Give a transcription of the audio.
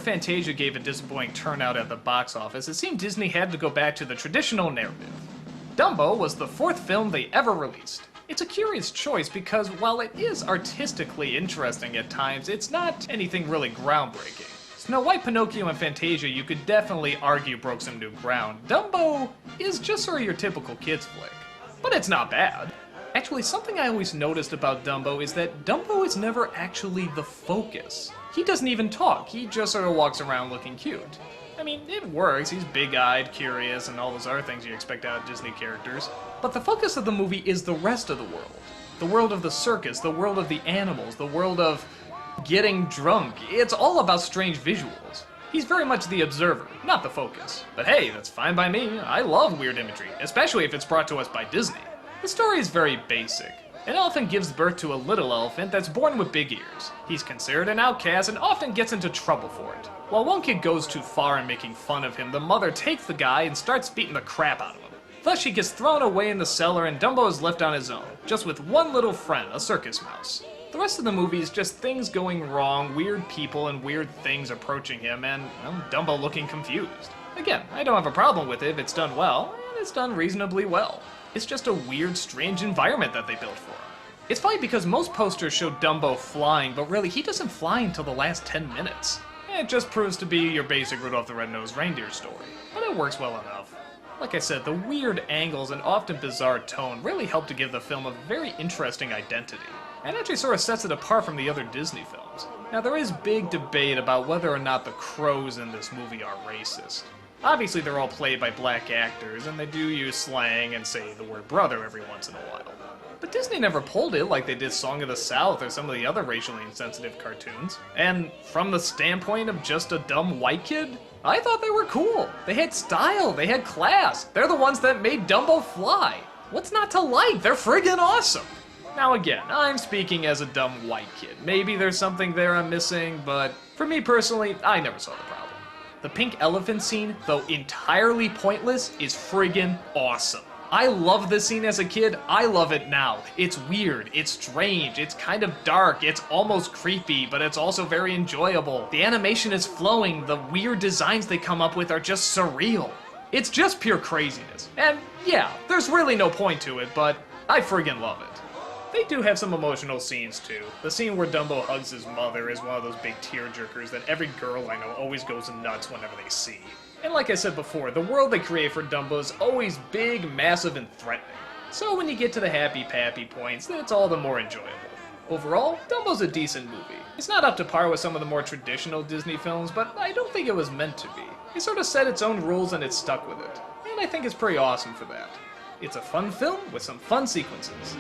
Fantasia gave a disappointing turnout at the box office, it seemed Disney had to go back to the traditional narrative. Dumbo was the 4th film they ever released. It's a curious choice because while it is artistically interesting at times, it's not anything really groundbreaking. Snow White, Pinocchio, and Fantasia you could definitely argue broke some new ground. Dumbo is just sort of your typical kids flick, but it's not bad. Actually, something I always noticed about Dumbo is that Dumbo is never actually the focus. He doesn't even talk, he just sort of walks around looking cute. I mean, it works, he's big-eyed, curious, and all those other things you expect out of Disney characters. But the focus of the movie is the rest of the world. The world of the circus, the world of the animals, the world of getting drunk. It's all about strange visuals. He's very much the observer, not the focus. But hey, that's fine by me. I love weird imagery, especially if it's brought to us by Disney. The story is very basic. An elephant gives birth to a little elephant that's born with big ears. He's considered an outcast and often gets into trouble for it. While one kid goes too far in making fun of him, the mother takes the guy and starts beating the crap out of him. Thus she gets thrown away in the cellar and Dumbo is left on his own, just with one little friend, a circus mouse. The rest of the movie is just things going wrong, weird people and weird things approaching him, and, well, Dumbo looking confused. Again, I don't have a problem with it if it's done well, and it's done reasonably well. It's just a weird, strange environment that they built for him. It's funny because most posters show Dumbo flying, but really he doesn't fly until the last 10 minutes. It just proves to be your basic Rudolph the Red-Nosed Reindeer story, but it works well enough. Like I said, the weird angles and often bizarre tone really help to give the film a very interesting identity, and actually sort of sets it apart from the other Disney films. Now there is big debate about whether or not the crows in this movie are racist. Obviously they're all played by black actors, and they do use slang and say the word brother every once in a while. But Disney never pulled it like they did Song of the South or some of the other racially insensitive cartoons. And from the standpoint of just a dumb white kid, I thought they were cool. They had style, they had class. They're the ones that made Dumbo fly. What's not to like? They're friggin' awesome. Now again, I'm speaking as a dumb white kid. Maybe there's something there I'm missing, but for me personally, I never saw the problem. The pink elephant scene, though entirely pointless, is friggin' awesome. I loved this scene as a kid, I love it now. It's weird, it's strange, it's kind of dark, it's almost creepy, but it's also very enjoyable. The animation is flowing, the weird designs they come up with are just surreal. It's just pure craziness. And yeah, there's really no point to it, but I friggin' love it. They do have some emotional scenes too. The scene where Dumbo hugs his mother is one of those big tearjerkers that every girl I know always goes nuts whenever they see. And like I said before, the world they create for Dumbo is always big, massive, and threatening. So when you get to the happy-pappy points, then it's all the more enjoyable. Overall, Dumbo's a decent movie. It's not up to par with some of the more traditional Disney films, but I don't think it was meant to be. It sort of set its own rules and it stuck with it. And I think it's pretty awesome for that. It's a fun film with some fun sequences.